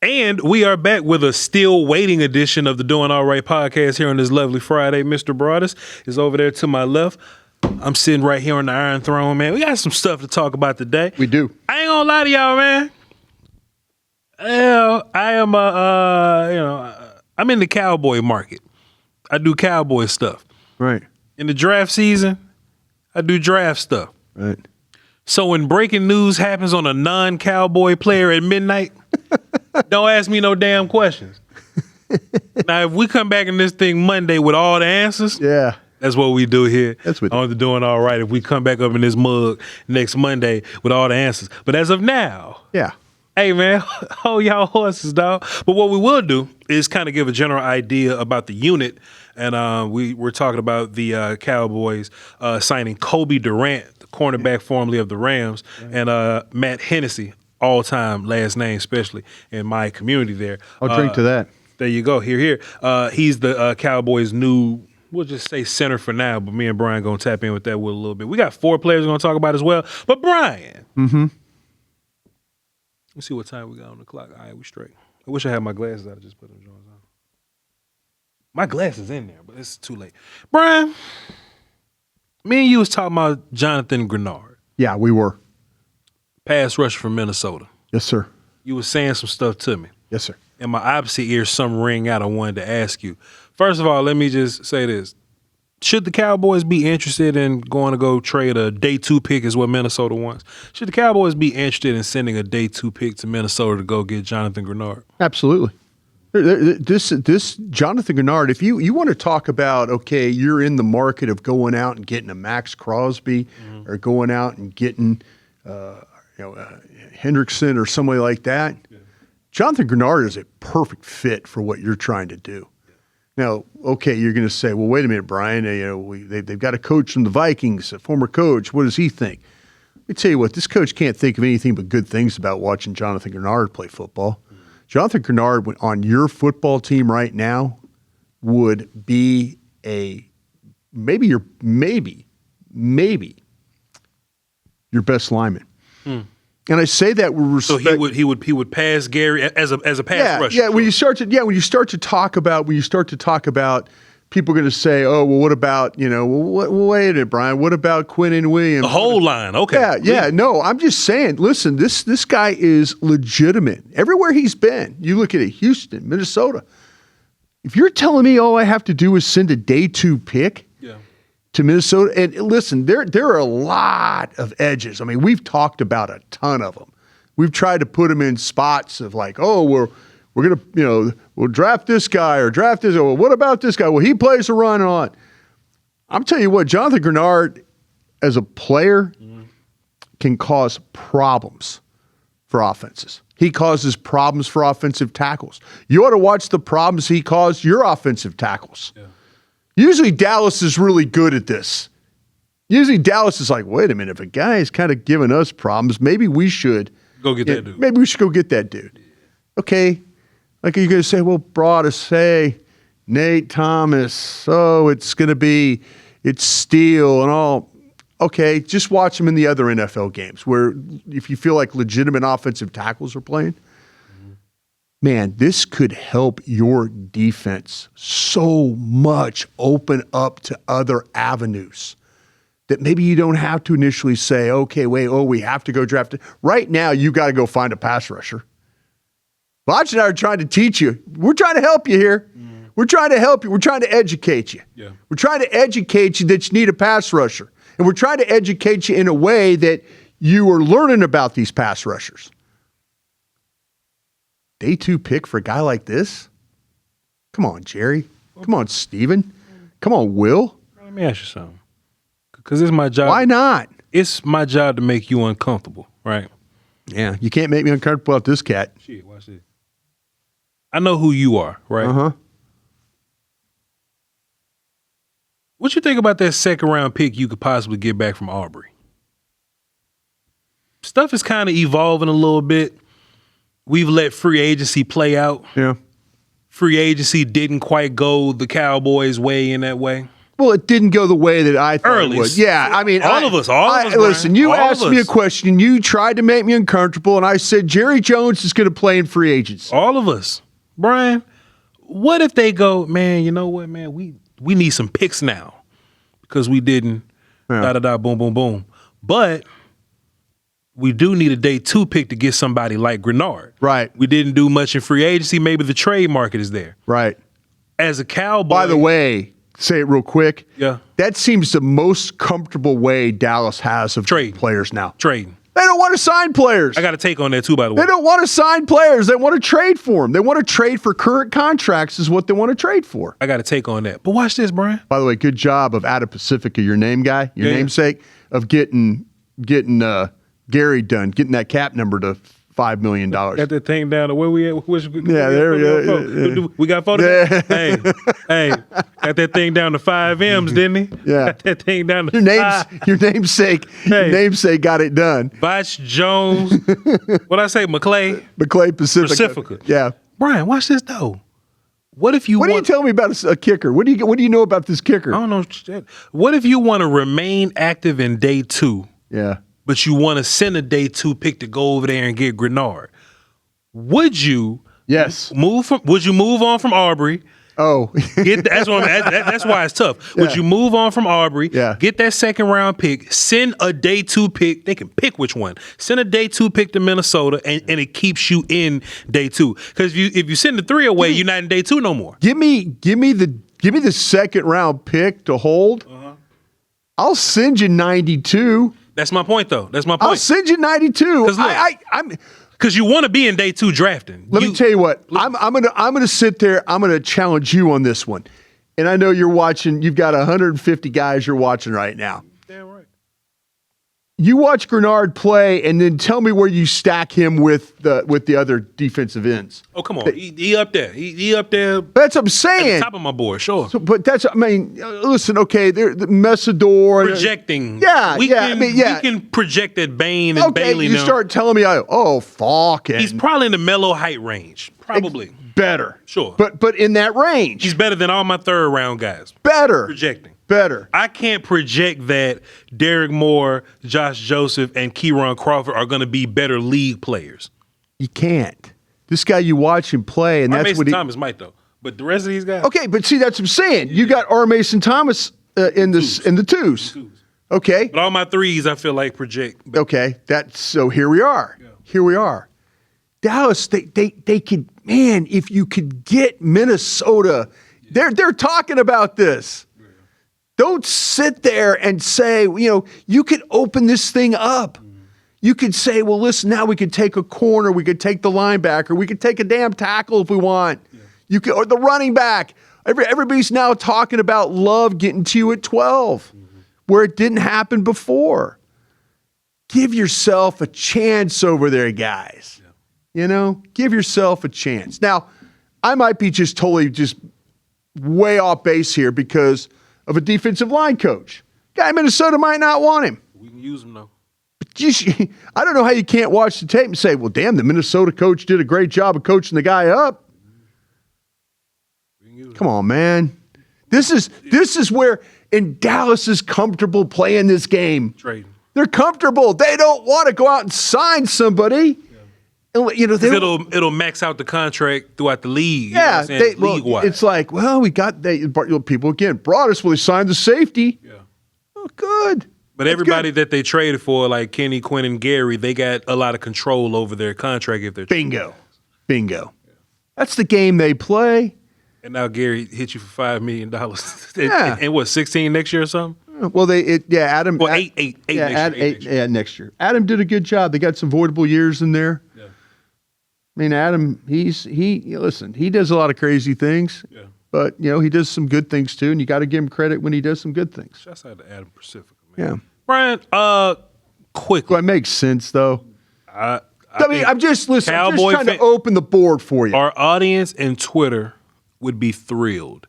And we are back with a still waiting edition of the Doing All Right podcast here on this lovely Friday. Mr. Broaddus is over there to my left. I'm sitting right here on the Iron Throne, man. We got some stuff to talk about today. We do. I ain't gonna lie to y'all, man. I am I'm in the cowboy market. I do cowboy stuff. Right. In the draft season, I do draft stuff. Right. So when breaking news happens on a non-cowboy player at midnight, don't ask me no damn questions. Now, if we come back in this thing Monday with all the answers, yeah, that's what we do here. That's what on the Doing All Right. If we come back up in this mug next Monday with all the answers. But as of now, yeah. Hey, man, hold y'all horses, dog. But what we will do is kind of give a general idea about the unit. And we're talking about the Cowboys signing Cobie Durant, the cornerback formerly of the Rams, and Matt Hennessey, all-time last name, especially in my community there. I'll drink to that. There you go. Here. He's the Cowboys' new, we'll just say center for now, but me and Bryan going to tap in with that with a little bit. We got 4 players we're going to talk about as well. But Bryan. Mm-hmm. Let's see what time we got on the clock. All right, we straight. I wish I had my glasses out. I just put them Jones on. My glasses in there, but it's too late. Bryan, me and you was talking about Jonathan Greenard. Yeah, we were. Pass rusher from Minnesota. Yes, sir. You was saying some stuff to me. Yes, sir. In my opposite ear, some ring out I wanted to ask you. First of all, let me just say this. Should the Cowboys be interested in going to go trade a day 2 pick is what Minnesota wants? Should the Cowboys be interested in sending a day 2 pick to Minnesota to go get Jonathan Greenard? Absolutely. This Jonathan Greenard, if you want to talk about, okay, you're in the market of going out and getting a Max Crosby or going out and getting Hendrickson or somebody like that, Jonathan Greenard is a perfect fit for what you're trying to do. Now, okay, you're going to say, well, wait a minute, Bryan. They've got a coach from the Vikings, a former coach. What does he think? Let me tell you what, this coach can't think of anything but good things about watching Jonathan Greenard play football. Jonathan Greenard on your football team right now would be maybe your best lineman. And I say that with respect. So he would pass Gary as a pass rusher. Yeah. When you start to talk about people are going to say, oh, well, what about wait a minute, Bryan. What about Quinnen Williams? The whole line, okay. Yeah. No, I'm just saying. Listen, this guy is legitimate everywhere he's been. You look at it, Houston, Minnesota. If you're telling me all I have to do is send a day 2 pick. To Minnesota, and listen, there are a lot of edges. I mean, we've talked about a ton of them. We've tried to put them in spots of like, oh, we're gonna we'll draft this guy or draft this. Well, what about this guy? Well, he plays a run on. I'm telling you what, Jonathan Greenard as a player can cause problems for offenses. He causes problems for offensive tackles. You ought to watch the problems he caused your offensive tackles. Yeah. Usually Dallas is really good at this. Usually Dallas is like, wait a minute, if a guy is kind of giving us problems, maybe we should go get that dude. Maybe we should go get that dude. Okay. Like you're going to say, well, Broaddus, hey, Nate Thomas, it's Steele and all. Okay, just watch him in the other NFL games where if you feel like legitimate offensive tackles are playing, man, this could help your defense so much, open up to other avenues that maybe you don't have to initially say, okay, we have to go draft it. Right now, you got to go find a pass rusher. Voch and I are trying to teach you. We're trying to help you here. We're trying to help you. We're trying to educate you. Yeah. We're trying to educate you that you need a pass rusher. And we're trying to educate you in a way that you are learning about these pass rushers. Day 2 pick for a guy like this? Come on, Jerry. Come on, Steven. Come on, Will. Let me ask you something. Because it's my job. Why not? It's my job to make you uncomfortable, right? Yeah, you can't make me uncomfortable with this cat. Shit, watch this. I know who you are, right? Uh-huh. What you think about that second-round pick you could possibly get back from Aubrey? Stuff is kind of evolving a little bit. We've let free agency play out. Yeah. Free agency didn't quite go the Cowboys' way in that way. Well, it didn't go the way that I thought Early. it would. Yeah, I mean, all of us, Brian. listen, you All of asked me a us. question. You tried to make me uncomfortable, and I said Jerry Jones is going to play in free agency. All of us. Brian, what if they go, man, you know what, man, we need some picks now because we didn't da-da-da, boom, boom, boom. But we do need a day 2 pick to get somebody like Greenard. Right. We didn't do much in free agency. Maybe the trade market is there. Right. As a Cowboy. By the way, say it real quick. Yeah. That seems the most comfortable way Dallas has of Trading. players now. Trading. They don't want to sign players. I got a take on that too, by the way. They don't want to sign players. They want to trade for them. They want to trade for current contracts is what they want to trade for. I got a take on that. But watch this, Brian. By the way, good job of Out of Pacifica, your name guy, your namesake, of getting Gary done, getting that cap number to $5 million. Got that thing down to where we at? There we go. We got photos? Hey, got that thing down to 5 M's, didn't he? Yeah. Got that thing down to Your namesake got it done. Voch, Jones, what I say, McClay Pacifica. Yeah. Brian, watch this though. What if you What do you tell me about a kicker? What do you know about this kicker? I don't know. What if you want to remain active in day 2? Yeah. But you want to send a day 2 pick to go over there and get Greenard? Would you? Yes. Would you move on from Aubrey? Oh, That's why it's tough. Yeah. Would you move on from Aubrey? Yeah. Get that 2nd round pick. Send a day 2 pick. They can pick which one. Send a day 2 pick to Minnesota, and it keeps you in day 2. Because if you send the 3 away, you're not in day 2 no more. give me the 2nd round pick to hold. I'll send you 92. That's my point, though. That's my point. I'll send you 92. I'm because you want to be in day 2 drafting. Let me tell you what. I'm gonna sit there. I'm gonna challenge you on this one. And I know you're watching. You've got 150 guys you're watching right now. Damn right. You watch Greenard play, and then tell me where you stack him with the other defensive ends. Oh, come on. He up there. He up there. That's what I'm At saying. the top of my board, sure. So, but listen, okay, they're the Messidor. Projecting. We We can project that Bain and Okay, Bailey you now. start telling me, fuck it. He's probably in the mellow height range. Probably. better. Sure. But in that range. He's better than all my 3rd round guys. better. Projecting. Better. I can't project that Derek Moore, Josh Joseph, and Kieran Crawford are going to be better league players. You can't. This guy, you watch him play, and R. that's Mason what he. Thomas might, though. But the rest of these guys. Okay, but see, that's what I'm saying. You got R. Mason Thomas in the twos. Okay. But all my 3s, I feel like project. Okay. So here we are. Yeah. Here we are. Dallas, they could, man, if you could get Minnesota, they're talking about this. Don't sit there and say, you could open this thing up. You could say, well, listen, now we could take a corner, we could take the linebacker, we could take a damn tackle if we want. You could, or the running back. Everybody's now talking about Love getting to you at 12, where it didn't happen before. Give yourself a chance over there, guys. Give yourself a chance. Now, I might be just way off base here because of a defensive line coach. Guy in Minnesota might not want him. We can use them, though. But I don't know how you can't watch the tape and say, well, damn, the Minnesota coach did a great job of coaching the guy up. Come on, man. This is where, and Dallas is comfortable playing this game. Trading. They're comfortable. They don't want to go out and sign somebody. It'll max out the contract throughout the league. Yeah, league-wide. it's like, well, we got people again. Broaddus, well, he signed the safety. Yeah. Oh, good. But That's everybody good. that they traded for, like Kenny, Quinn, and Gary, they got a lot of control over their contract if they're Bingo. That's the game they play. And now Gary hit you for $5 million. Yeah. And what, 16 next year or something? Well, Adam. Well, eight next year. Next year. Adam did a good job. They got some voidable years in there. Yeah. I mean, Adam, he does a lot of crazy things. Yeah. But, he does some good things too, and you got to give him credit when he does some good things. Shouts out to Adam Pacifica, man. Yeah. Brian, quickly. Well, that makes sense, though. I mean, I'm just trying to fan- open the board for you. Our audience and Twitter would be thrilled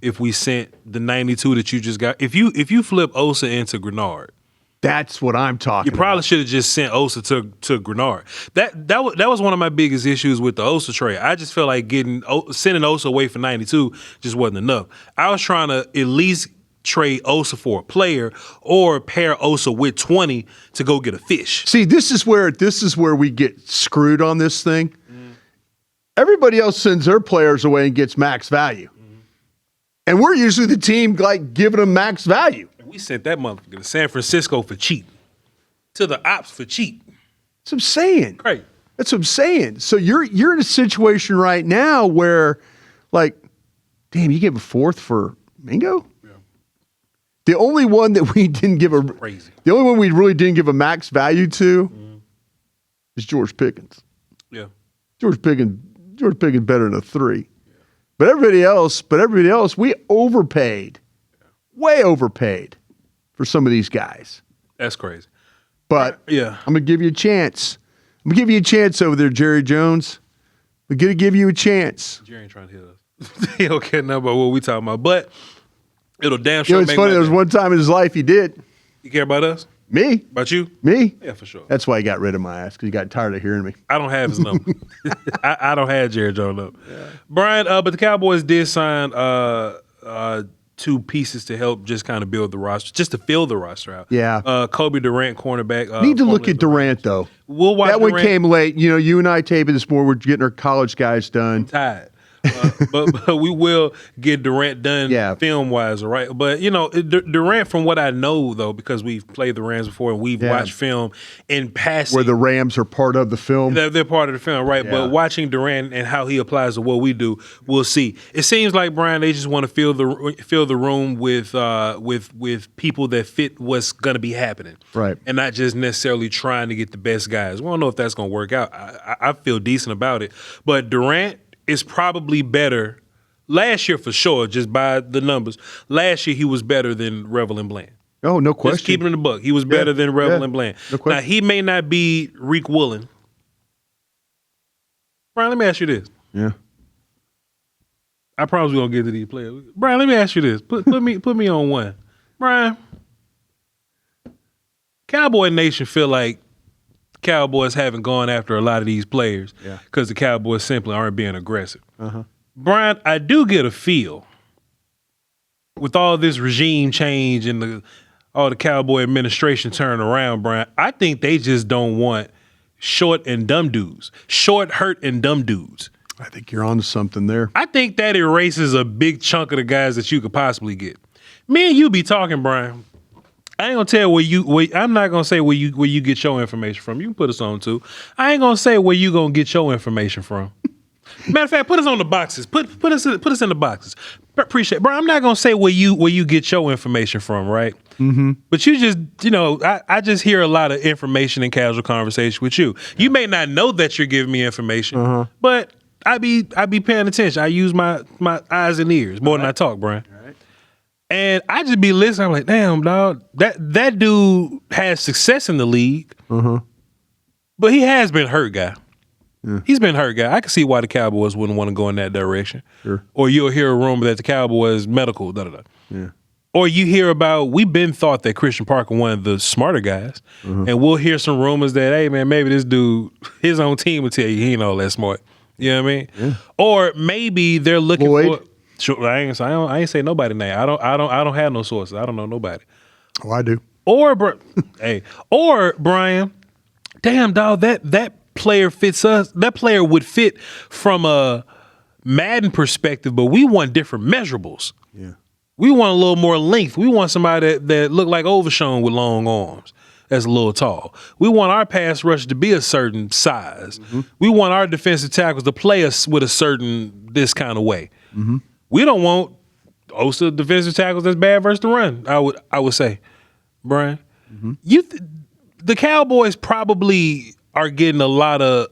if we sent the 92 that you just got. If you flip Osa into Greenard, that's what I'm talking you probably should have just sent Osa to Greenard. That was one of my biggest issues with the Osa trade. I just felt like sending Osa away for 92 just wasn't enough. I was trying to at least trade Osa for a player or pair Osa with 20 to go get a fish. See, this is where we get screwed on this thing. Everybody else sends their players away and gets max value. And we're usually the team like giving them max value. We sent that motherfucker to San Francisco for cheap. To the ops for cheap. That's what I'm saying. Great. That's what I'm saying. So you're in a situation right now where, like, damn, you gave a fourth for Mingo? Yeah. The only one that we didn't give crazy. The only one we really didn't give a max value to is George Pickens. Yeah. George Pickens better than a 3. Yeah. But everybody else, we overpaid. Yeah. Way overpaid for some of these guys. That's crazy. But yeah. I'm going to give you a chance. I'm going to give you a chance over there, Jerry Jones. We're going to give you a chance. Jerry ain't trying to hit us. He don't care nothing about what we talking about. But it'll damn sure it's funny. There was one time in his life he did. You care about us? Me? About you? Me? Yeah, for sure. That's why he got rid of my ass, because he got tired of hearing me. I don't have his number. I don't have Jerry Jones number. Yeah. Bryan, but the Cowboys did sign 2 pieces to help just kind of build the roster, just to fill the roster out. Yeah. Cobie Durant, cornerback. Need to look at Durant, though. We'll watch that Durant. one came late. You know, you and I taping this morning. We're getting our college guys done. I'm tired. But we will get Durant done film-wise, all right? But, you know, Durant, from what I know, though, because we've played the Rams before and we've watched film in passing. Where the Rams are part of the film. They're part of the film, right? Yeah. But watching Durant and how he applies to what we do, we'll see. It seems like, Bryan, they just want to fill the room with people that fit what's going to be happening. Right. And not just necessarily trying to get the best guys. We don't know if that's going to work out. I feel decent about it. But Durant is probably better last year for sure, just by the numbers. Last year he was better than Revel and Bland. Oh, no question. Just keeping in the book. He was better than Revel and Bland. No question. Now, he may not be Reek Woolen. Bryan, let me ask you this. Yeah. I promise we're going to get to these players. Bryan, let me ask you this. Put me on one. Bryan, Cowboy Nation feel like Cowboys haven't gone after a lot of these players because the Cowboys simply aren't being aggressive. Bryan, I do get a feel with all this regime change and all the Cowboy administration turning around, Bryan, I think they just don't want short, hurt, and dumb dudes. I think you're on to something there. I think that erases a big chunk of the guys that you could possibly get. Me and you be talking, Bryan. I ain't gonna tell I'm not gonna say where you get your information from. You can put us on too. I ain't gonna say where you gonna get your information from. Matter of fact, put us on the boxes. Put us in the boxes. Appreciate it. Bro, I'm not gonna say where you get your information from, right? Mm-hmm. But you just, I just hear a lot of information in casual conversation with you. You may not know that you're giving me information, but I be paying attention. I use my eyes and ears more than I talk, Bryan. And I just be listening. I'm like, damn, dog, that dude has success in the league, but he has been hurt, guy. Yeah. He's been hurt, guy. I can see why the Cowboys wouldn't want to go in that direction. Sure. Or you'll hear a rumor that the Cowboys medical, da-da-da. Yeah. Or you hear about, we've been thought that Christian Parker one of the smarter guys, and we'll hear some rumors that, hey, man, maybe this dude, his own team will tell you he ain't all that smart. You know what I mean? Yeah. Or maybe they're looking for. Sure, I ain't say nobody name. I don't have no sources. I don't know nobody. Oh, I do. Or Bryan, damn dog, that player fits us. That player would fit from a Madden perspective, but we want different measurables. Yeah. We want a little more length. We want somebody that look like Overshown with long arms. That's a little tall. We want our pass rush to be a certain size. We want our defensive tackles to play us with a certain this kind of way. We don't want Osa defensive tackles that's bad versus the run. I would say, Bryan, the Cowboys probably are getting a lot of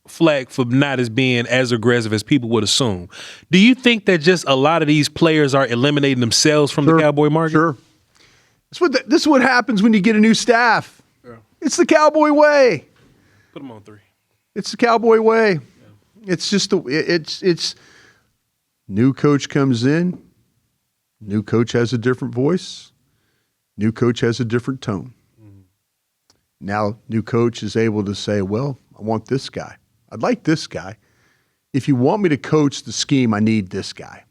flack for not as being as aggressive as people would assume. Do you think that just a lot of these players are eliminating themselves from the Cowboy market? Sure. This is what happens when you get a new staff. Yeah. It's the Cowboy way. Put them on 3. It's the Cowboy way. Yeah. It's just it's new coach comes in, new coach has a different voice, new coach has a different tone. Now, new coach is able to say, well, I want this guy. I'd like this guy. If you want me to coach the scheme, I need this guy.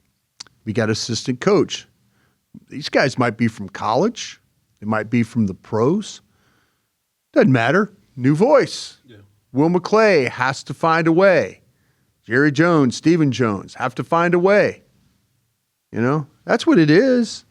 We got assistant coach. These guys might be from college. They might be from the pros. Doesn't matter. New voice. Yeah. Will McClay has to find a way. Jerry Jones, Stephen Jones have to find a way. You know, that's what it is.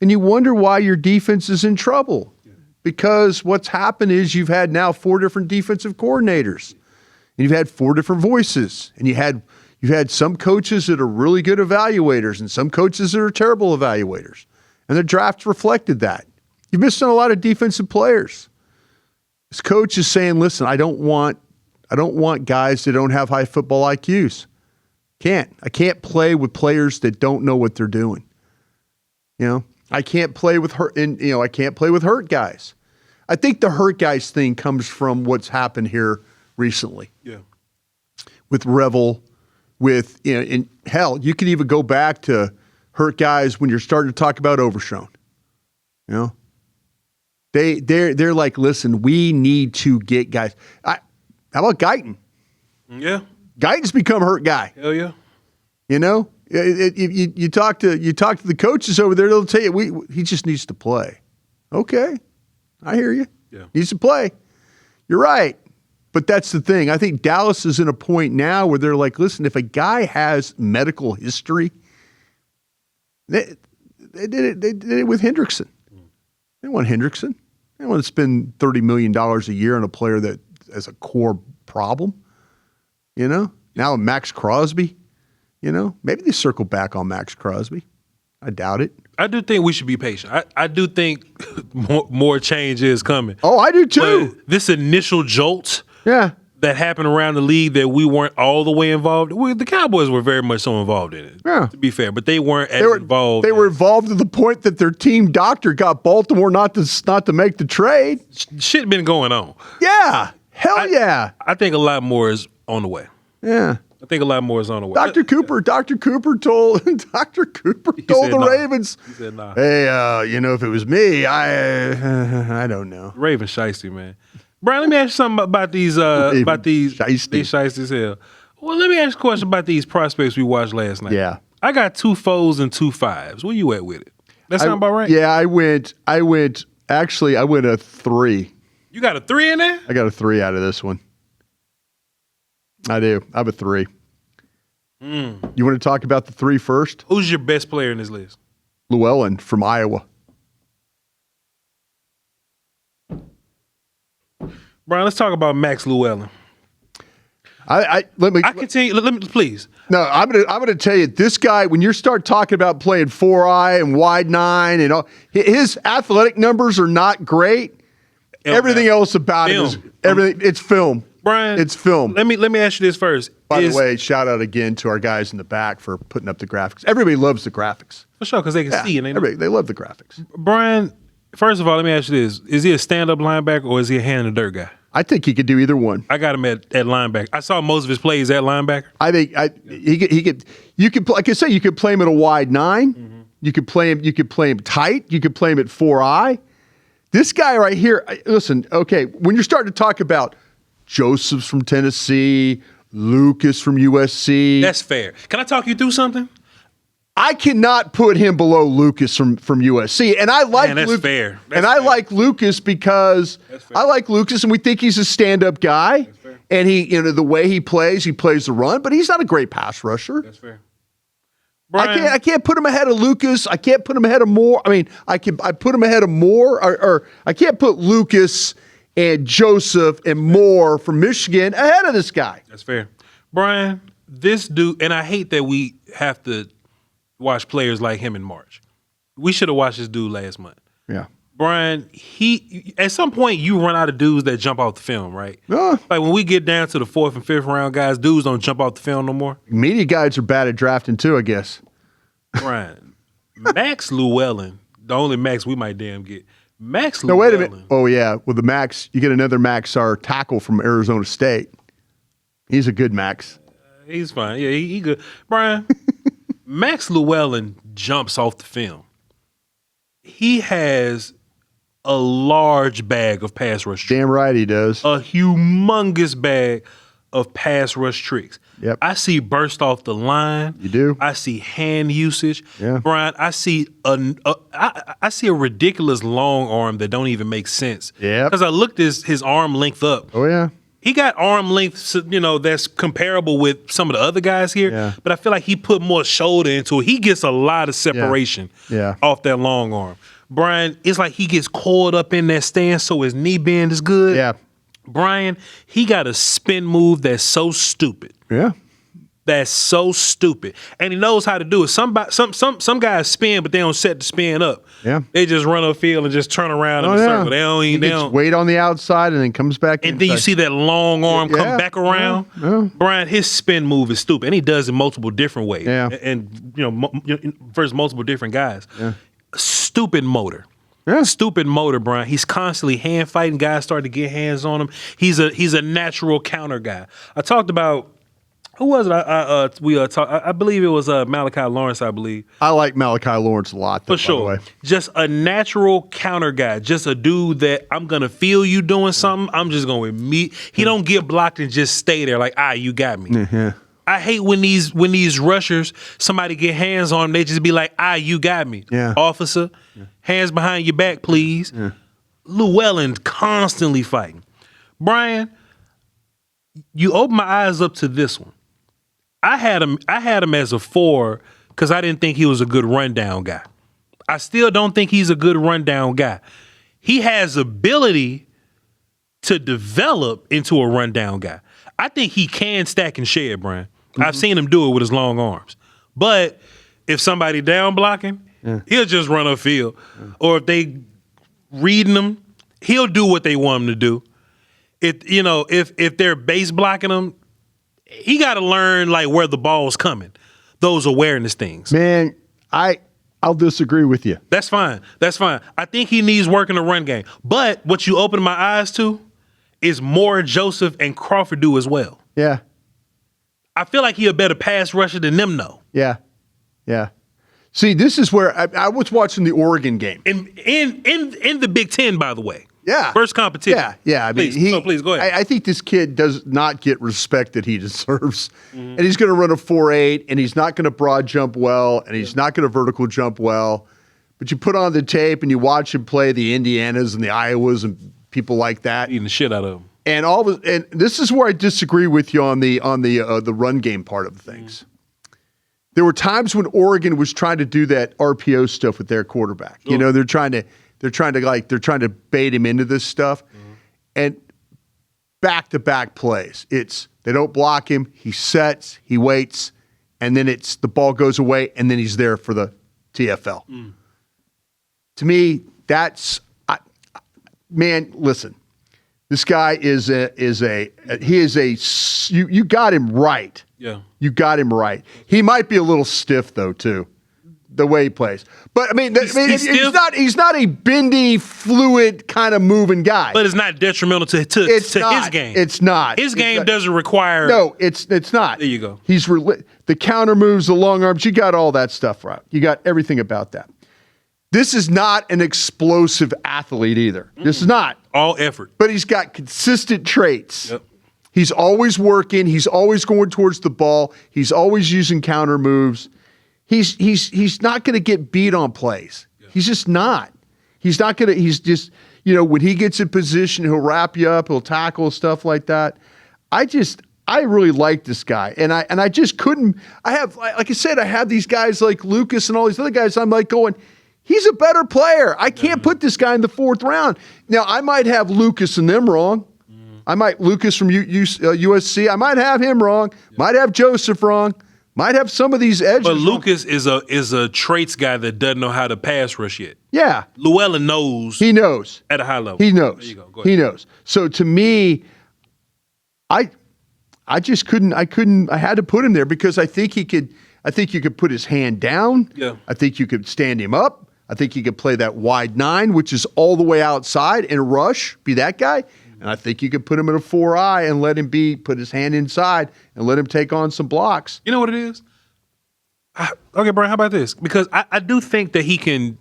And you wonder why your defense is in trouble. Yeah. Because what's happened is you've had now 4 different defensive coordinators. And you've had 4 different voices. And you've had some coaches that are really good evaluators and some coaches that are terrible evaluators. And the draft reflected that. You've missed on a lot of defensive players. This coach is saying, listen, I don't want guys that don't have high football IQs. I can't play with players that don't know what they're doing. You know, I can't play with hurt guys. I think the hurt guys thing comes from what's happened here recently. Yeah. With Revel, in hell, you could even go back to hurt guys when you're starting to talk about Overshown. You know? They're like, listen, we need to get guys. How about Guyton? Yeah. Guyton's become a hurt guy. Hell yeah. You know? You talk to the coaches over there, they'll tell you he just needs to play. Okay. I hear you. Yeah. Needs to play. You're right. But that's the thing. I think Dallas is in a point now where they're like, listen, if a guy has medical history, they did it with Hendrickson. They didn't want Hendrickson. They didn't want to spend $30 million a year on a player that has a core problem. You know? Now Max Crosby, you know? Maybe they circle back on Max Crosby. I doubt it. I do think we should be patient. I do think more change is coming. Oh, I do too. But this initial jolt that happened around the league that we weren't all the way involved. The Cowboys were very much so involved in it, to be fair, but they weren't involved. They were involved to the point that their team doctor got Baltimore not to make the trade. Shit been going on. Yeah. Hell yeah. I think a lot more is on the way. Yeah. I think a lot more is on the way. Dr. Cooper told the Ravens. He said, nah. Hey, if it was me, I don't know. Raven shiesty, man. Bryan, let me ask you something about these shiesty. They shiesty as hell. Well, let me ask you a question about these prospects we watched last night. Yeah. I got 2 4s and 2 5s. Where you at with it? That sound about right? Yeah, I went a 3. You got a 3 in there? I got a 3 out of this one. I do. I have a 3. You want to talk about the 3 first? Who's your best player in this list? Llewellyn from Iowa. Bryan, let's talk about Max Llewellyn. Let me please. No, I'm gonna tell you, this guy, when you start talking about playing 4-eye and wide 9 and all, his athletic numbers are not great. Everything else about him is everything. It's film. Bryan, it's film. Let me ask you this first. By the way, shout out again to our guys in the back for putting up the graphics. Everybody loves the graphics. For sure, because they can see and they love the graphics. Bryan, first of all, let me ask you this. Is he a stand-up linebacker or is he a hand in the dirt guy? I think he could do either one. I got him at linebacker. I saw most of his plays at linebacker. I think he could. You could, like I say, you could play him at a wide 9. Mm-hmm. You could play him tight. You could play him at 4-eye. This guy right here. Listen, okay, when you're starting to talk about Joseph's from Tennessee, Lucas from USC, that's fair. Can I talk you through something? I cannot put him below Lucas from USC, and I like that's fair. I like Lucas because I like Lucas, and we think he's a stand-up guy. And he, the way he plays the run, but he's not a great pass rusher. That's fair. Bryan, I can't put him ahead of Lucas. I can't put him ahead of Moore. I mean, I put him ahead of Moore, or I can't put Lucas and Joseph and Moore from Michigan ahead of this guy. That's fair. Bryan, this dude, and I hate that we have to watch players like him in March. We should have watched this dude last month. Yeah. Bryan, at some point you run out of dudes that jump off the film, right? Like when we get down to the 4th and 5th round guys, dudes don't jump off the film no more. Media guys are bad at drafting too, I guess. Bryan, Max Llewellyn, the only Max we might damn get. Max Llewellyn. No, wait a minute. Oh, yeah. With the Max, you get another Max, our tackle from Arizona State. He's a good Max. He's fine. Yeah, he good. Bryan, Max Llewellyn jumps off the film. He has a large bag of pass rush tricks. Damn right he does. A humongous bag of pass rush tricks. Yep. I see burst off the line. You do. I see hand usage. Yeah. Bryan, I see I see a ridiculous long arm that don't even make sense. Yeah. Because I looked his arm length up. Oh, yeah. He got arm length, that's comparable with some of the other guys here. Yeah. But I feel like he put more shoulder into it. He gets a lot of separation off that long arm. Bryan, it's like he gets coiled up in that stance so his knee bend is good. Yeah. Bryan, he got a spin move that's so stupid. Yeah. That's so stupid. And he knows how to do it. Some guys spin, but they don't set the spin up. Yeah. They just run upfield and just turn around in a circle. They don't wait on the outside and then comes back and then you see that long arm come back around. Yeah. Bryan, his spin move is stupid. And he does it multiple different ways. Yeah. And versus multiple different guys. Yeah. Stupid motor. Yeah. Stupid motor, Bryan. He's constantly hand fighting. Guys start to get hands on him. He's a natural counter guy. I talked about who was it? I believe it was Malachi Lawrence. I believe. I like Malachi Lawrence a lot. For sure. Just a natural counter guy. Just a dude that I'm gonna feel you doing something. I'm just gonna meet. He don't get blocked and just stay there like, you got me. Yeah. I hate when these rushers, somebody get hands on them, they just be like, you got me. Yeah. Officer, hands behind your back, please. Yeah. Llewellyn constantly fighting. Bryan, you open my eyes up to this one. I had him as a 4 because I didn't think he was a good rundown guy. I still don't think he's a good rundown guy. He has ability to develop into a rundown guy. I think he can stack and shed, Bryan. Mm-hmm. I've seen him do it with his long arms. But if somebody down blocking, he'll just run upfield. Yeah. Or if they reading him, he'll do what they want him to do. If they're base blocking him, he got to learn like where the ball's coming. Those awareness things. Man, I'll disagree with you. That's fine. I think he needs work in the run game. But what you open my eyes to is more Joseph and Crawford do as well. Yeah. I feel like he a better pass rusher than them though. Yeah. Yeah. See, this is where I was watching the Oregon game. In the Big Ten, by the way. Yeah. First competition. Yeah. I mean, please go ahead. I think this kid does not get respect that he deserves. Mm-hmm. And he's going to run a 4.8, and he's not going to broad jump well, and he's not going to vertical jump well. But you put on the tape and you watch him play the Indianas and the Iowas and people like that. Eating the shit out of him. And this is where I disagree with you on the run game part of things. Mm-hmm. There were times when Oregon was trying to do that RPO stuff with their quarterback. Sure. They're trying to bait him into this stuff. Mm-hmm. And back-to-back plays. They don't block him, he sets, he waits, and then the ball goes away, and then he's there for the TFL. Mm. To me, listen. This guy you got him right. Yeah. You got him right. He might be a little stiff though too, the way he plays. But I mean, he's not a bendy, fluid kind of moving guy. But it's not detrimental to his game. It's not. His game doesn't require. No, it's not. There you go. He's the counter moves, the long arms. You got all that stuff right. You got everything about that. This is not an explosive athlete either. Mm-mm. This is not. All effort. But he's got consistent traits. Yep. He's always working. He's always going towards the ball. He's always using counter moves. He's not going to get beat on plays. Yeah. He's just not. He's not going to. He's just, when he gets in position, he'll wrap you up. He'll tackle, stuff like that. I really like this guy. And I just couldn't. Like I said, I have these guys like Lucas and all these other guys. I'm like going, he's a better player. I can't put this guy in the 4th round. Now, I might have Lucas and them wrong. Lucas from USC, I might have him wrong. Yeah. Might have Joseph wrong. Might have some of these edges. But Lucas is a traits guy that doesn't know how to pass rush yet. Yeah. Llewellyn knows. He knows. At a high level. He knows. There you go. Go ahead. He knows. So to me, I just couldn't. I had to put him there because I think you could put his hand down. Yeah. I think you could stand him up. I think he could play that wide 9, which is all the way outside, and rush, be that guy. And I think you could put him in a 4-eye and let him put his hand inside and let him take on some blocks. You know what it is? Okay, Bryan, how about this? Because I do think that he can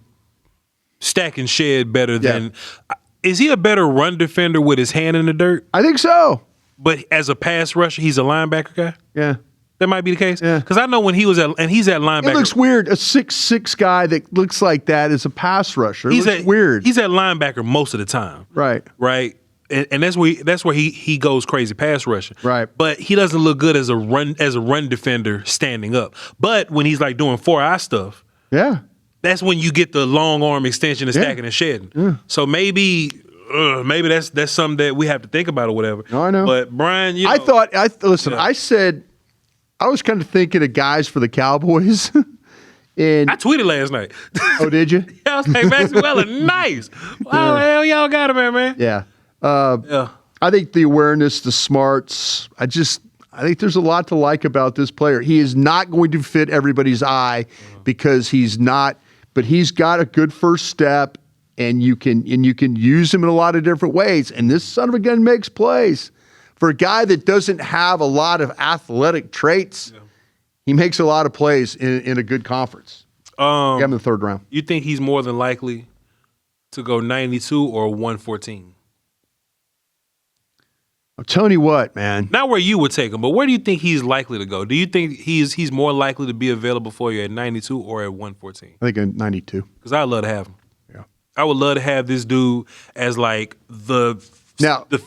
stack and shed better than – is he a better run defender with his hand in the dirt? I think so. but as a pass rusher, he's a linebacker guy. Yeah. That might be the case. Yeah. Because I know when he's at linebacker. It looks weird. A 6'6" guy that looks like that is a pass rusher. It looks weird. He's at linebacker most of the time. Right. Right. And that's where he goes crazy pass rushing. Right. But he doesn't look good as a run defender standing up. But when he's like doing 4-eye stuff, yeah, that's when you get the long arm extension and stacking and shedding. Yeah. So maybe that's something that we have to think about or whatever. No, I know. But Bryan, you know, I said I was kind of thinking of guys for the Cowboys. And I tweeted last night. Oh, did you? Yeah, I was like, Max Llewellyn, nice. Wow, hell y'all got him, man. Yeah. I think the awareness, the smarts, I think there's a lot to like about this player. He is not going to fit everybody's eye because he's not, but he's got a good first step, and you can use him in a lot of different ways. And this son of a gun makes plays. For a guy that doesn't have a lot of athletic traits, he makes a lot of plays in a good conference. Got him in the third round. You think he's more than likely to go 92 or 114? I'm telling you what, man. Not where you would take him, but where do you think he's likely to go? Do you think he's more likely to be available for you at 92 or at 114? I think at 92. Because I'd love to have him. Yeah. I would love to have this dude as like the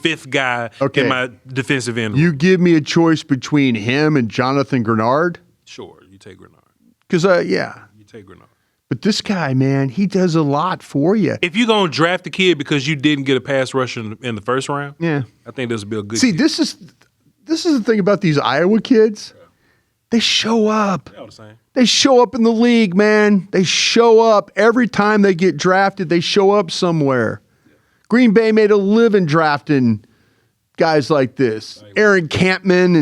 fifth guy in my defensive end. You give me a choice between him and Jonathan Greenard? Sure, you take Greenard. Because, You take Greenard. But this guy, man, he does a lot for you. If you're going to draft a kid because you didn't get a pass rush in the first round, I think this would be a good kid. This is the thing about these Iowa kids. Yeah. They show up. They're all the same. They show up in the league, man. They show up. Every time they get drafted, they show up somewhere. Yeah. Green Bay made a living drafting guys like this. Aaron Campman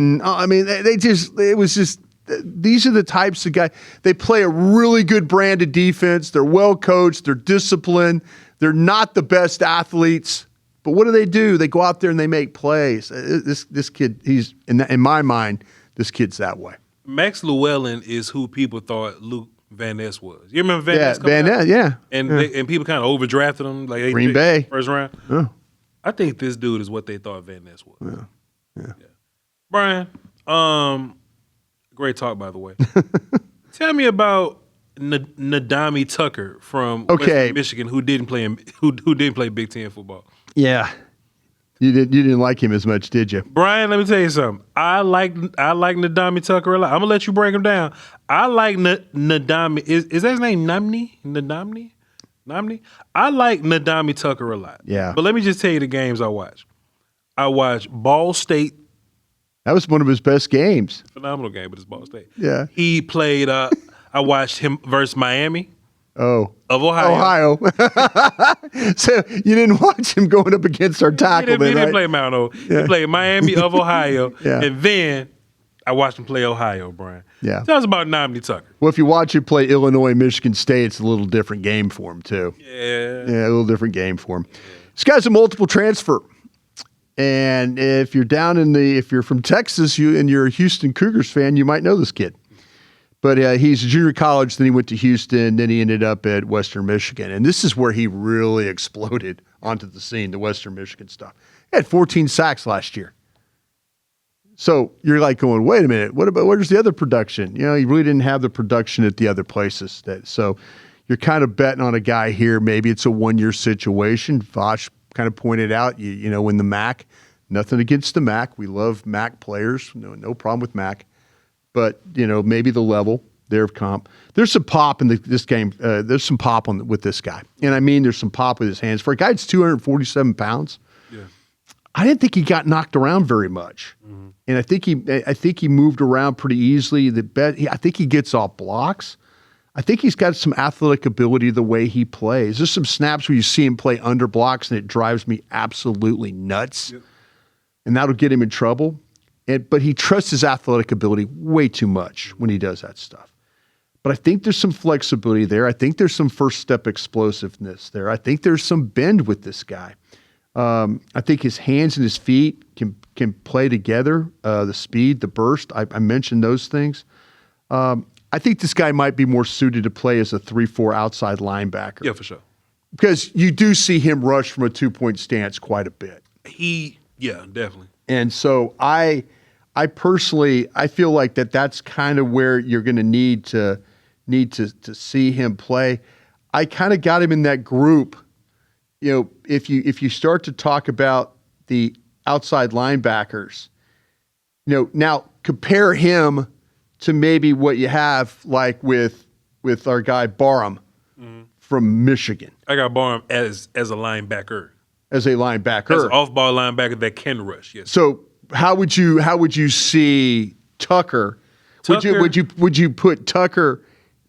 these are the types of guys. They play a really good brand of defense. They're well coached. They're disciplined. They're not the best athletes, but what do? They go out there and they make plays. This kid, he's in my mind, this kid's that way. Max Llewellyn is who people thought Luke Van Ness was. You remember Van Ness? Van Ness, yeah. And people kind of overdrafted him, like Green Bay first round. Oh. I think this dude is what they thought Van Ness was. Yeah. Bryan, great talk, by the way. Tell me about Nadame Tucker from Western Michigan, who didn't play Big Ten football. Yeah, you didn't like him as much, did you, Bryan? Let me tell you something. I like Nadame Tucker a lot. I'm gonna let you break him down. I like Nadame. Is that his name? Nadame? I like Nadame Tucker a lot. Yeah, but let me just tell you the games I watched. I watched Ball State. That was one of his best games. Phenomenal game, but it's Ball State. Yeah. He played, I watched him versus Miami. Oh. Of Ohio. So you didn't watch him going up against our tackle, He didn't play Mount O. Yeah. He played Miami of Ohio. Yeah. And then I watched him play Ohio, Bryan. Yeah. Tell us about Nadame Tucker. Well, if you watch him play Illinois, Michigan State, it's a little different game for him, too. Yeah. Yeah, a little different game for him. This guy's a multiple transfer. And if you're from Texas, and you're a Houston Cougars fan, you might know this kid. But he's a junior college, then he went to Houston, then he ended up at Western Michigan. And this is where he really exploded onto the scene, the Western Michigan stuff. He had 14 sacks last year. So you're like going, wait a minute, where's the other production? You know, he really didn't have the production at the other places. So you're kind of betting on a guy here. Maybe it's a one-year situation. Voch kind of pointed out, you know, in the MAC, nothing against the MAC. We love MAC players. No problem with MAC. But, you know, maybe the level there of comp. There's some pop in this game. There's some pop with this guy. And I mean, there's some pop with his hands. For a guy that's 247 pounds, I didn't think he got knocked around very much. Mm-hmm. And I think he moved around pretty easily. I think he gets off blocks. I think he's got some athletic ability the way he plays. There's some snaps where you see him play under blocks, and it drives me absolutely nuts. Yep. And that'll get him in trouble. But he trusts his athletic ability way too much when he does that stuff. But I think there's some flexibility there. I think there's some first step explosiveness there. I think there's some bend with this guy. I think his hands and his feet can play together. The speed, the burst, I mentioned those things. I think this guy might be more suited to play as a 3-4 outside linebacker. Yeah, for sure. Because you do see him rush from a 2-point stance quite a bit. Yeah, definitely. And so I personally, I feel like that's kind of where you're going to need to see him play. I kind of got him in that group. You know, if you start to talk about the outside linebackers, you know, now compare him to maybe what you have like with our guy Barham from Michigan. I got Barham as a linebacker. As a linebacker. As an off-ball linebacker that can rush, yes. So how would you see Tucker? Would you put Tucker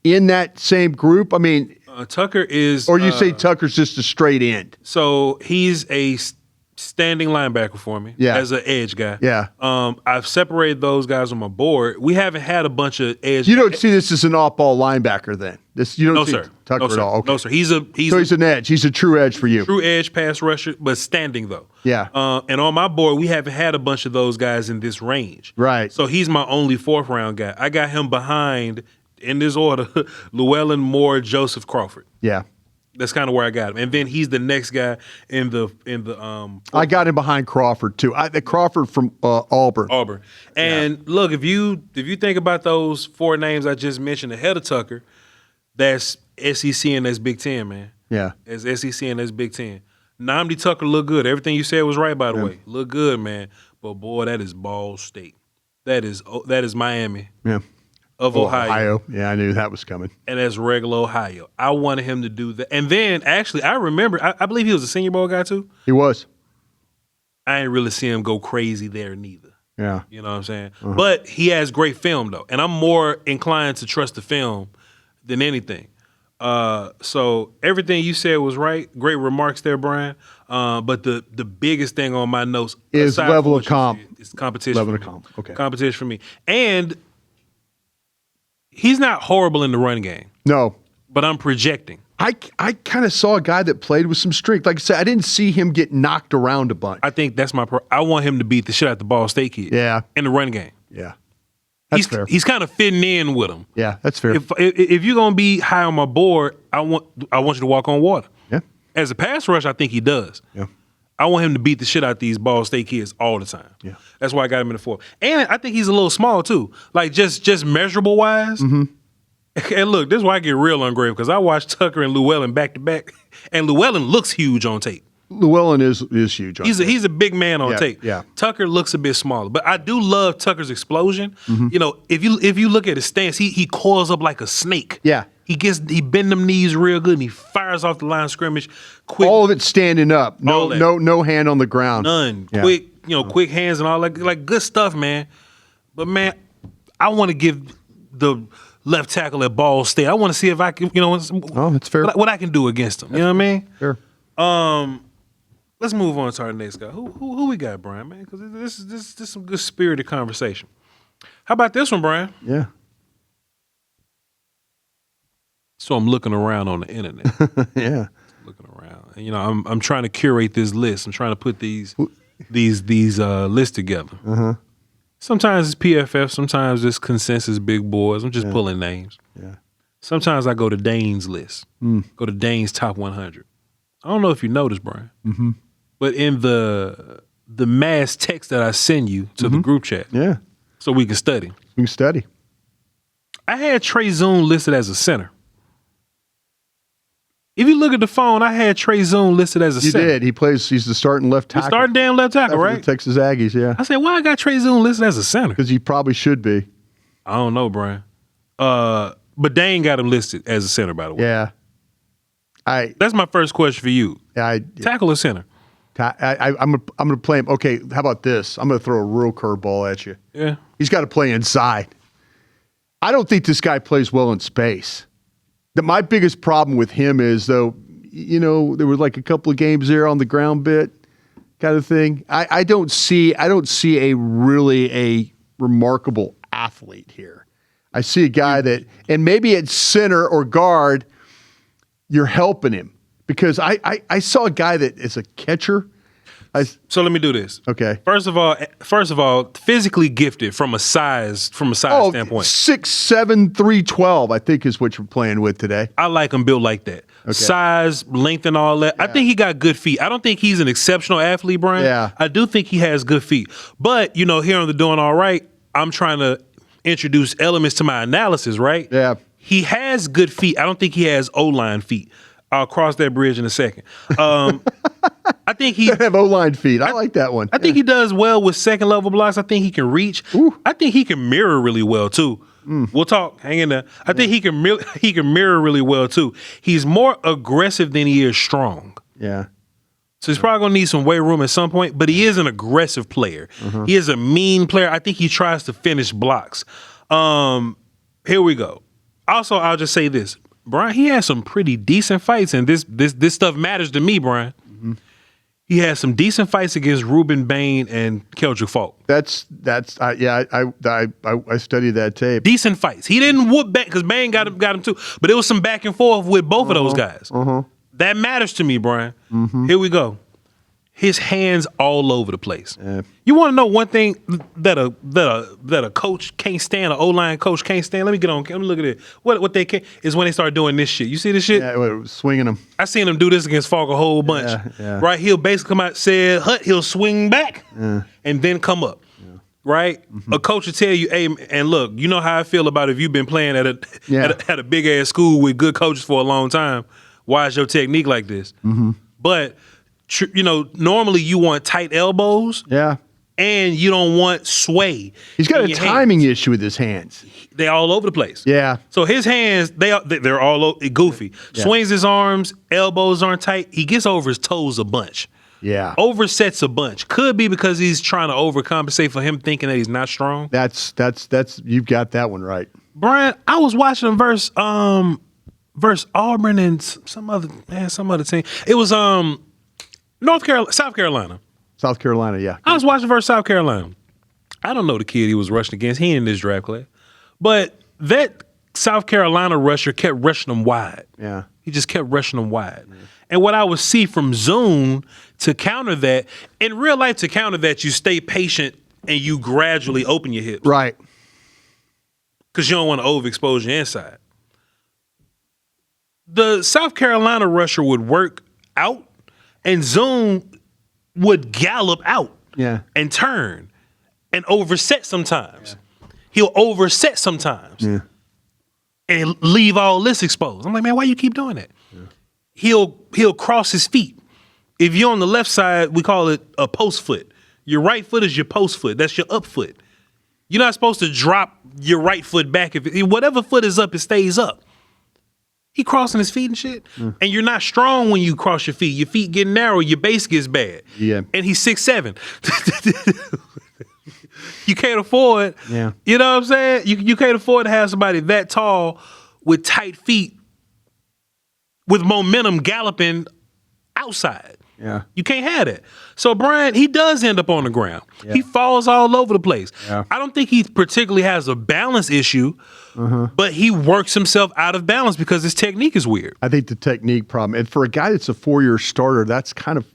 in that same group? I mean, Tucker is, or you say Tucker's just a straight end. So he's a standing linebacker for me. Yeah. As an edge guy. Yeah. I've separated those guys on my board. We haven't had a bunch of edge. You don't see this as an off-ball linebacker then. You don't see Tucker at all. Okay. No, sir. He's an edge. He's a true edge for you. True edge pass rusher, but standing though. Yeah. And on my board, we haven't had a bunch of those guys in this range. Right. So he's my only fourth round guy. I got him behind, in this order, Llewellyn, Moore, Joseph, Crawford. Yeah. That's kind of where I got him. And then he's the next guy in the I got him behind Crawford too. Crawford from Auburn. And look, if you think about those four names I just mentioned ahead of Tucker, that's SEC and that's Big Ten, man. Yeah. That's SEC and that's Big Ten. Nadame Tucker looked good. Everything you said was right, by the way. Look good, man. But boy, that is Ball State. That is Miami. Yeah. Of Ohio. Yeah, I knew that was coming. And that's regular Ohio. I wanted him to do that. And then, actually, I remember, I believe he was a Senior Bowl guy, too. He was. I didn't really see him go crazy there, neither. Yeah. You know what I'm saying? But he has great film, though. And I'm more inclined to trust the film than anything. So everything you said was right. Great remarks there, Bryan. But the biggest thing on my notes is level of comp. It's competition. Level of comp. Okay. Competition for me. And he's not horrible in the run game. No. But I'm projecting. I kind of saw a guy that played with some strength. Like I said, I didn't see him get knocked around a bunch. I think that's I want him to beat the shit out the Ball State kid. Yeah. In the run game. Yeah. That's fair. He's kind of fitting in with him. Yeah, that's fair. If you're gonna be high on my board, I want you to walk on water. Yeah. As a pass rush, I think he does. Yeah. I want him to beat the shit out these Ball State kids all the time. Yeah. That's why I got him in the fourth. And I think he's a little small too. Like just measurable wise. Mm-hmm. And look, this is why I get real ungrateful, because I watched Tucker and Llewellyn back to back, and Llewellyn looks huge on tape. Llewellyn is huge. He's a big man on tape. Yeah. Tucker looks a bit smaller, but I do love Tucker's explosion. You know, if you look at his stance, he coils up like a snake. Yeah. He bend them knees real good, and he fires off the line of scrimmage quick. All of it standing up. No hand on the ground. None. Yeah. Quick hands and all that. Like good stuff, man. But man, I want to give the left tackle at Ball State. I want to see if I can, that's fair. What I can do against him. You know what I mean? Fair. Let's move on to our next guy. Who we got, Bryan, man? Because this is some good spirited conversation. How about this one, Bryan? Yeah. So I'm looking around on the internet. Yeah. Looking around. And, I'm trying to curate this list. I'm trying to put these lists together. Uh-huh. Sometimes it's PFF, sometimes it's consensus big boys. I'm just pulling names. Yeah. Sometimes I go to Dane's list. Go to Dane's top 100. I don't know if you noticed, Bryan. Mm-hmm. But in the mass text that I send you to the group chat, so we can study. We can study. I had Trey Zuhn listed as a center. If you look at the phone, I had Trey Zuhn listed as a center. You did. He's the starting left tackle. He's starting damn left tackle, right? The Texas Aggies, yeah. I said, why I got Trey Zuhn listed as a center? Because he probably should be. I don't know, Bryan. But Dane got him listed as a center, by the way. Yeah. That's my first question for you. Tackle or center? I'm gonna play him. Okay, how about this? I'm gonna throw a real curveball at you. Yeah. He's got to play inside. I don't think this guy plays well in space. My biggest problem with him is, though, there were like a couple of games there on the ground bit kind of thing. I don't see a really remarkable athlete here. I see a guy that, and maybe at center or guard, you're helping him, because I saw a guy that is a catcher. So let me do this. Okay. First of all, physically gifted from a size standpoint. 6'7", 312, I think is what you're playing with today. I like him built like that. Okay. Size, length, and all that. Yeah. I think he got good feet. I don't think he's an exceptional athlete, Bryan. Yeah. I do think he has good feet. But, here on the Doing All Right, I'm trying to introduce elements to my analysis, right? Yeah. He has good feet. I don't think he has O-line feet. I'll cross that bridge in a second. I think he have O-line feet. I like that one. I think he does well with second level blocks. I think he can reach. Ooh. I think he can mirror really well too. We'll talk. Hang in there. I think he can mirror really well too. He's more aggressive than he is strong. Yeah. So he's probably gonna need some weight room at some point. But he is an aggressive player. He is a mean player. I think he tries to finish blocks. Here we go. Also, I'll just say this. Bryan, he had some pretty decent fights, and this stuff matters to me, Bryan. He had some decent fights against Ruben Bain and Keldrick Faulk. I studied that tape. Decent fights. He didn't whoop back because Bain got him too, but it was some back and forth with both of those guys. That matters to me, Bryan. Here we go. His hands all over the place. Yeah. You want to know one thing that a coach can't stand, an O-line coach can't stand? Let me look at it. What they can't is when they start doing this shit. You see this shit? Yeah, swinging them. I seen him do this against Falk a whole bunch. Yeah. Right? He'll basically come out, said hut, he'll swing back and then come up. Yeah. Right? A coach will tell you, hey, and look, you know how I feel about if you've been playing at a big ass school with good coaches for a long time. Why is your technique like this? But normally you want tight elbows. Yeah. And you don't want sway. He's got a timing issue with his hands. They're all over the place. Yeah. So his hands, they're all goofy. Yeah. Swings his arms, elbows aren't tight. He gets over his toes a bunch. Yeah. Oversets a bunch. Could be because he's trying to overcompensate for him thinking that he's not strong. That's you've got that one right. Bryan, I was watching him versus Auburn and some other team. It was South Carolina. South Carolina, yeah. I was watching versus South Carolina. I don't know the kid he was rushing against. He ain't in this draft class. But that South Carolina rusher kept rushing them wide. Yeah. He just kept rushing them wide. Yeah. And what I would see from Zuhn to counter that, in real life to counter that, you stay patient and you gradually open your hips. Right. Because you don't want to overexpose your inside. The South Carolina rusher would work out and Zuhn would gallop out and turn and overset sometimes. Yeah. He'll overset sometimes and leave all this exposed. I'm like, man, why you keep doing that? Yeah. He'll cross his feet. If you're on the left side, we call it a post foot. Your right foot is your post foot. That's your up foot. You're not supposed to drop your right foot back. Whatever foot is up, it stays up. He crossing his feet and shit. And you're not strong when you cross your feet. Your feet get narrow, your base gets bad. Yeah. And he's 6'7". You can't afford, you know what I'm saying? You can't afford to have somebody that tall with tight feet with momentum galloping outside. Yeah. You can't have that. So Bryan, he does end up on the ground. Yeah. He falls all over the place. Yeah. I don't think he particularly has a balance issue, but he works himself out of balance because his technique is weird. I think the technique problem, and for a guy that's a 4-year starter, that's kind of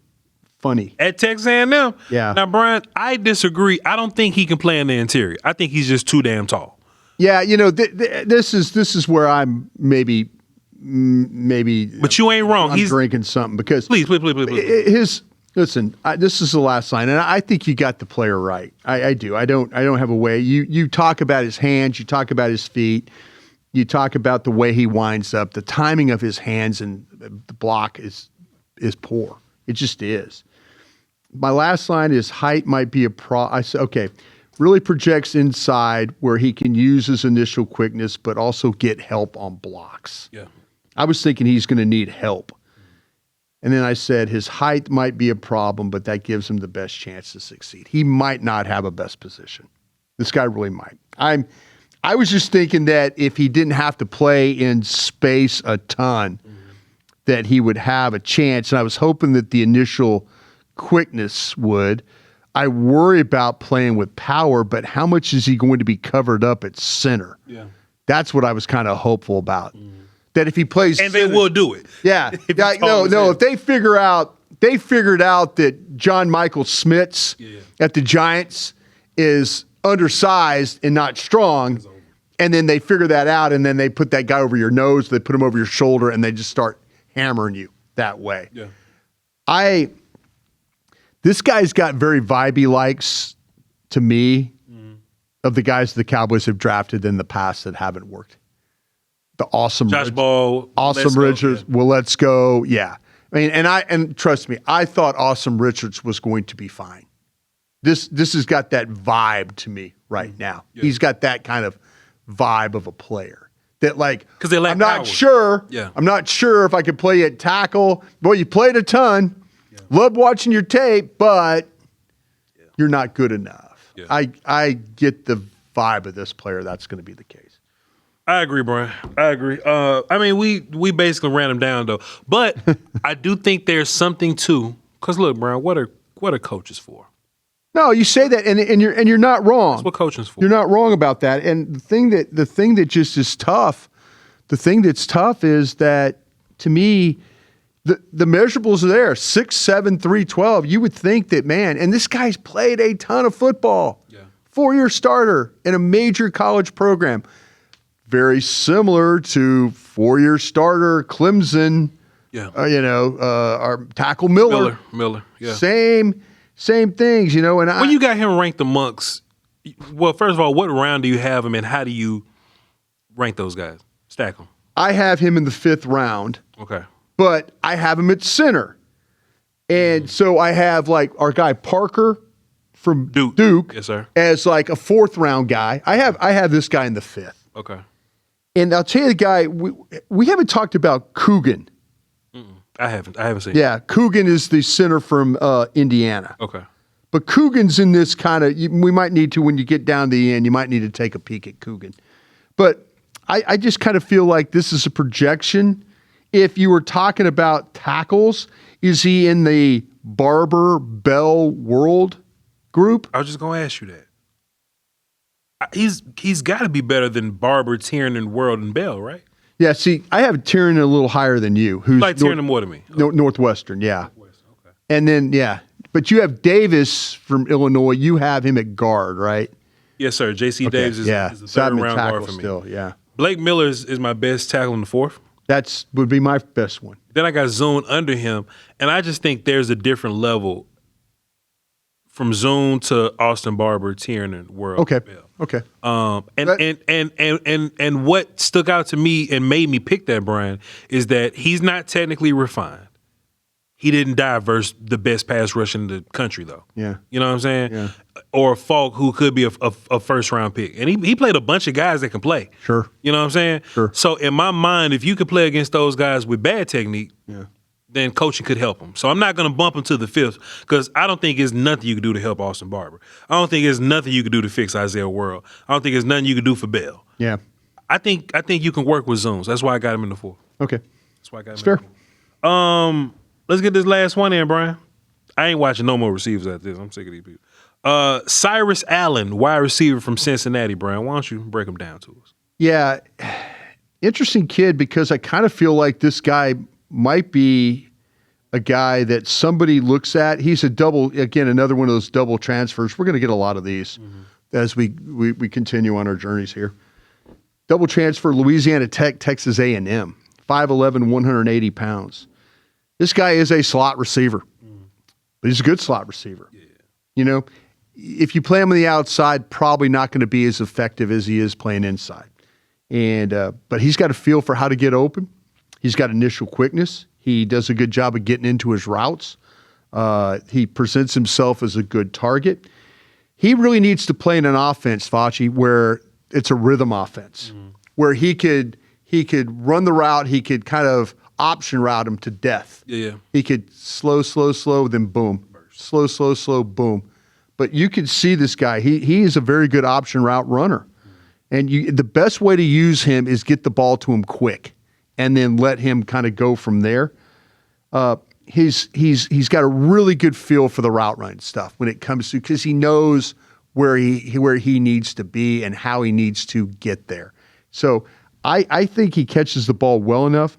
funny. At Texas A&M. Yeah. Now, Bryan, I disagree. I don't think he can play in the interior. I think he's just too damn tall. Yeah, this is where I'm maybe. But you ain't wrong. He's drinking something because please. Listen, this is the last line, and I think you got the player right. I do. I don't have a way. You talk about his hands. You talk about his feet. You talk about the way he winds up. The timing of his hands and the block is poor. It just is. My last line is height might be a problem. I said, okay, really projects inside where he can use his initial quickness, but also get help on blocks. Yeah. I was thinking he's going to need help. And then I said his height might be a problem, but that gives him the best chance to succeed. He might not have a best position. This guy really might. I was just thinking that if he didn't have to play in space a ton, that he would have a chance. And I was hoping that the initial quickness would. I worry about playing with power, but how much is he going to be covered up at center? Yeah. That's what I was kind of hopeful about. That if he plays and center, they will do it. Yeah. If they figure out they figured out that John Michael Schmitz at the Giants is undersized and not strong. And then they figure that out, and then they put that guy over your nose, they put him over your shoulder, and they just start hammering you that way. Yeah. This guy's got very vibey likes to me of the guys the Cowboys have drafted in the past that haven't worked. The awesome Josh Ball, Awesome Richards. Well, let's go. Yeah. I mean, and trust me, I thought Awesome Richards was going to be fine. This has got that vibe to me right now. Yeah. He's got that kind of vibe of a player that, like, because I'm not sure. Yeah. I'm not sure if I could play at tackle. Boy, you played a ton. Yeah. Loved watching your tape, but you're not good enough. Yeah. I get the vibe of this player. That's going to be the case. I agree, Bryan. I agree. I mean, we basically ran him down though, but I do think there's something to. Because look, Bryan, what are coaches for? No, you say that, and you're not wrong. That's what coaching's for. You're not wrong about that. And the thing that just is tough, the thing that's tough is that, to me, the measurables are there. 6'7", 312. You would think that, man, and this guy's played a ton of football. Yeah. 4-year starter in a major college program. Very similar to 4-year starter Clemson. Yeah. Our tackle Miller. Yeah. Same things, and when you got him ranked amongst, well, first of all, what round do you have him in? How do you rank those guys? Stack them. I have him in the 5th round. Okay. But I have him at center. And so I have, like, our guy Parker from Duke yes, sir, as like a 4th round guy. I have this guy in the 5th. Okay. And I'll tell you the guy, we haven't talked about Coogan. I haven't seen. Yeah, Coogan is the center from Indiana. Okay. But Coogan's in this kind of, we might need to, when you get down to the end, you might need to take a peek at Coogan. But I just kind of feel like this is a projection. If you were talking about tackles, is he in the Barber, Bell world group? I was just going to ask you that. He's got to be better than Barber, Tiernan, World, and Bell, right? Yeah, see, I have Tiernan a little higher than you. Who's like Tiernan more than me? Okay. Northwestern, yeah. Okay. And then, but you have Davis from Illinois. You have him at guard, right? Yes, sir. J.C. Davis is the 3rd round guard for me. Still, yeah. Blake Miller is my best tackle in the 4th. That would be my best one. Then I got Zuhn under him, and I just think there's a different level from Zuhn to Austin Barber, Tiernan, World. Okay. Bell. Okay. And what stuck out to me and made me pick that, Bryan, is that he's not technically refined. He didn't die versus the best pass rush in the country, though. Yeah. You know what I'm saying? Yeah. Or Voch, who could be a 1st round pick. And he played a bunch of guys that can play. Sure. You know what I'm saying? Sure. So in my mind, if you could play against those guys with bad technique, then coaching could help him. So I'm not going to bump him to the 5th because I don't think there's nothing you can do to help Austin Barber. I don't think there's nothing you can do to fix Isaiah World. I don't think there's nothing you can do for Bell. Yeah. I think you can work with Zuhn. That's why I got him in the 4th. Okay. That's why I got him it's fair. In the 4th. Let's get this last one in, Bryan. I ain't watching no more receivers after this. I'm sick of these people. Cyrus Allen, wide receiver from Cincinnati, Bryan. Why don't you break him down to us? Yeah. Interesting kid because I kind of feel like this guy might be a guy that somebody looks at. He's another one of those double transfers. We're going to get a lot of these as we continue on our journeys here. Double transfer, Louisiana Tech, Texas A&M. 5'11", 180 pounds. This guy is a slot receiver, but he's a good slot receiver. Yeah. If you play him on the outside, probably not going to be as effective as he is playing inside. But he's got a feel for how to get open. He's got initial quickness. He does a good job of getting into his routes. He presents himself as a good target. He really needs to play in an offense, Voch, where it's a rhythm offense, where he could run the route. He could kind of option route him to death. Yeah. He could slow, then boom. Slow, boom. But you can see this guy. He is a very good option route runner. And the best way to use him is get the ball to him quick and then let him kind of go from there. He's got a really good feel for the route running stuff when it comes to, because he knows where he needs to be and how he needs to get there. So I think he catches the ball well enough.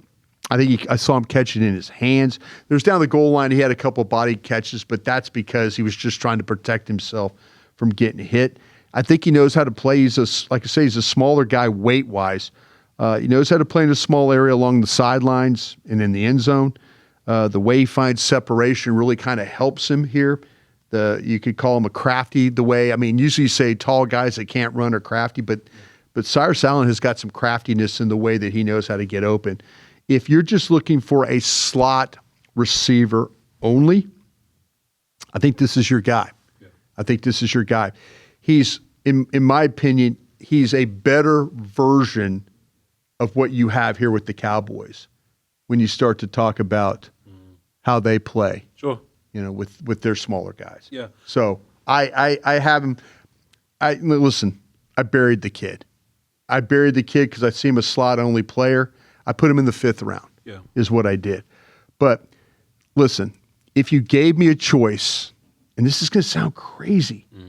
I think I saw him catch it in his hands. There's down the goal line. He had a couple body catches, but that's because he was just trying to protect himself from getting hit. I think he knows how to play. He's like I say, he's a smaller guy weight-wise. He knows how to play in a small area along the sidelines and in the end zone. The way he finds separation really kind of helps him here. You could call him a crafty the way. I mean, usually you say tall guys that can't run are crafty, but Cyrus Allen has got some craftiness in the way that he knows how to get open. If you're just looking for a slot receiver only, I think this is your guy. Yeah. I think this is your guy. He's, in my opinion, he's a better version of what you have here with the Cowboys when you start to talk about how they play. Sure. With their smaller guys. Yeah. So I have him. Listen, I buried the kid. I buried the kid because I see him a slot-only player. I put him in the 5th round, is what I did. But listen, if you gave me a choice, and this is going to sound crazy, is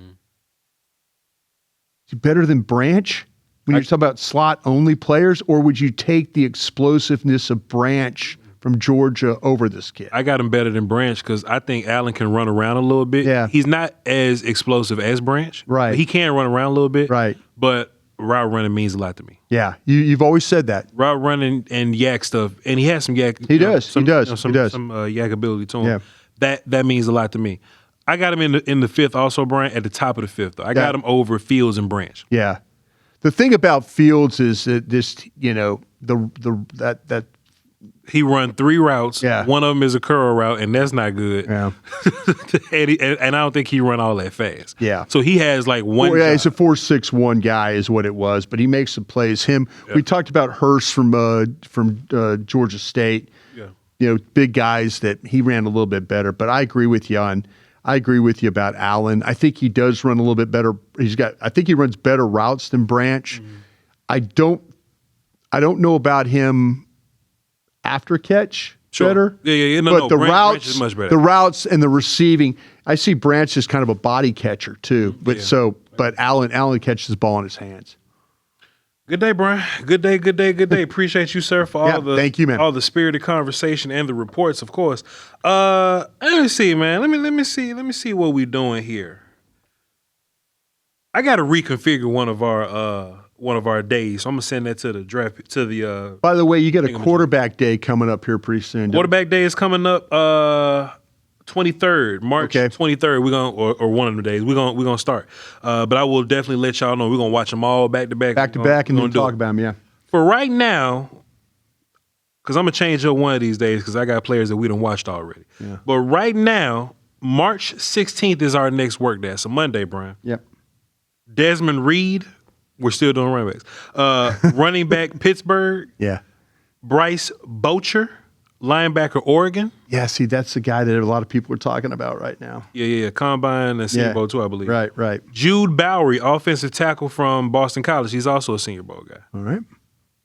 he better than Branch when you're talking about slot-only players, or would you take the explosiveness of Branch from Georgia over this kid? I got him better than Branch because I think Allen can run around a little bit. Yeah. He's not as explosive as Branch. Right. He can run around a little bit. Right. But route running means a lot to me. Yeah, you've always said that. Route running and yak stuff, and he has some yak. He does. Some yak ability to him. Yeah. That means a lot to me. I got him in the 5th also, Bryan, at the top of the 5th. Though. I got him over Fields and Branch. Yeah. The thing about Fields is that that he run 3 routes. Yeah. One of them is a curl route, and that's not good. Yeah. and I don't think he run all that fast. Yeah. So he has like one. Well, yeah, he's a 4.61 guy, is what it was, but he makes some plays. We talked about Hurst from Georgia State. Yeah. Big guys that he ran a little bit better. But I agree with you about Allen. I think he does run a little bit better. I think he runs better routes than Branch. I don't know about him after catch better. Yeah. But the Branch is much better. The routes and the receiving, I see Branch as kind of a body catcher too. But Allen catches the ball in his hands. Good day, Bryan. Good day. Appreciate you, sir, for thank you, man. All the spirited conversation and the reports, of course. Let me see, man. Let me see what we're doing here. I got to reconfigure one of our days. So I'm gonna send that to the draft By the way, you get a quarterback day coming up here pretty soon. Quarterback day is coming up 23rd, March 23rd. We're gonna or one of the days we're gonna start. But I will definitely let y'all know we're gonna watch them all back to back, and then talk about them. Yeah. For right now, because I'm gonna change up one of these days because I got players that we done watched already. Yeah. But right now, March 16th is our next work day. It's a Monday, Bryan. Yep. Desmond Reed. We're still doing running backs. Running back, Pittsburgh. Yeah. Bryce Bocher, linebacker, Oregon. Yeah, see, that's the guy that a lot of people are talking about right now. Yeah. Combine and Senior Bowl too, I believe. Right. Jude Bowery, offensive tackle from Boston College. He's also a Senior Bowl guy. All right.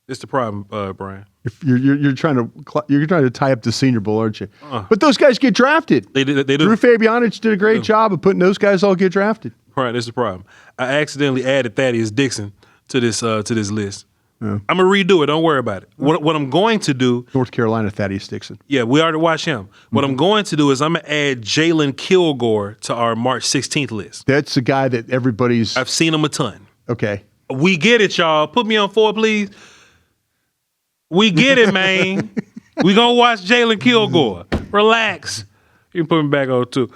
It's the problem, Bryan. You're trying to tie up the Senior Bowl, aren't you? But those guys get drafted. They do. Drew Fabianich did a great job of putting those guys all get drafted. Right, that's the problem. I accidentally added Thaddeus Dixon to this list. Yeah. I'm gonna redo it. Don't worry about it. What I'm going to do? North Carolina, Thaddeus Dixon. Yeah, we already watched him. What I'm going to do is I'm gonna add Jalen Kilgore to our March 16th list. That's the guy that everybody's. I've seen him a ton. Okay. We get it, y'all. Put me on 4, please. We get it, man. We gonna watch Jalen Kilgore. Relax. You can put me back on 2.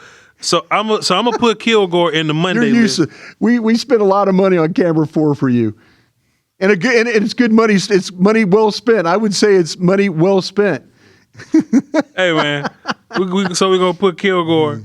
So I'm gonna put Kilgore in the Monday list. We spent a lot of money on camera 4 for you, and it's good money. It's money well spent. I would say it's money well spent. Hey man, so we're gonna put Kilgore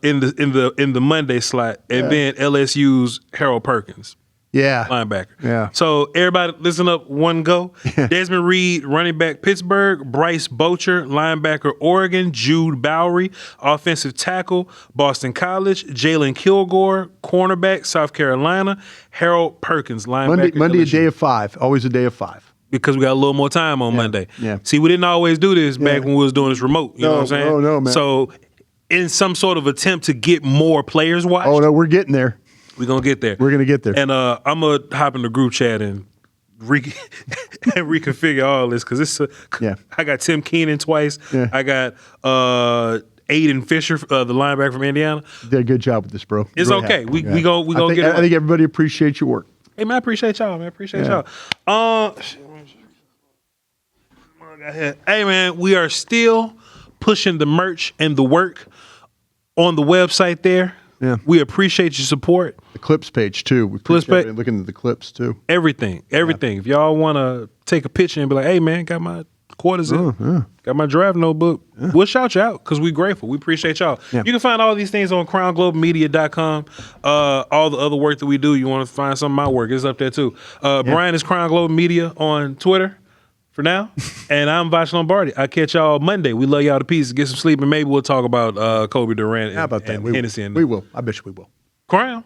in the Monday slot, and then LSU's Harold Perkins. Yeah. Linebacker. Yeah. So everybody listen up, one go. Desmond Reed, running back, Pittsburgh. Bryce Bocher, linebacker, Oregon. Jude Bowery, offensive tackle, Boston College. Jalen Kilgore, cornerback, South Carolina. Harold Perkins, linebacker. Monday, LSU. a day of 5. Always a day of 5. Because we got a little more time on Monday. Yeah. See, we didn't always do this back when we was doing this remote. You know what I'm saying? No, man. So in some sort of attempt to get more players watched. Oh, no, we're getting there. We're going to get there. We're going to get there. And I'm going to hop in the group chat and reconfigure all this because it's Yeah. I got Tim Keenan twice. Yeah. I got Aiden Fisher, the linebacker from Indiana. You did a good job with this, bro. It's Really okay. happy. We go get it. I think everybody appreciates your work. Hey man, I appreciate y'all, man. Appreciate y'all. Hey man, we are still pushing the merch and the work on the website there. Yeah. We appreciate your support. The clips page too. We Clips appreciate page. looking at the clips too. Everything. If y'all want to take a picture and be like, hey man, got my quarters in, got my draft notebook, we'll shout you out because we're grateful. We appreciate y'all. Yeah. You can find all these things on crownglobemedia.com. All the other work that we do, you want to find some of my work, it's up there too. Bryan is Crown Globe Media on Twitter for now. And I'm Voch Lombardi. I'll catch y'all Monday. We love y'all to pieces. Get some sleep and maybe we'll talk about Cobie Durant How about that? and Hennessey. We will. I bet you we will. Crown.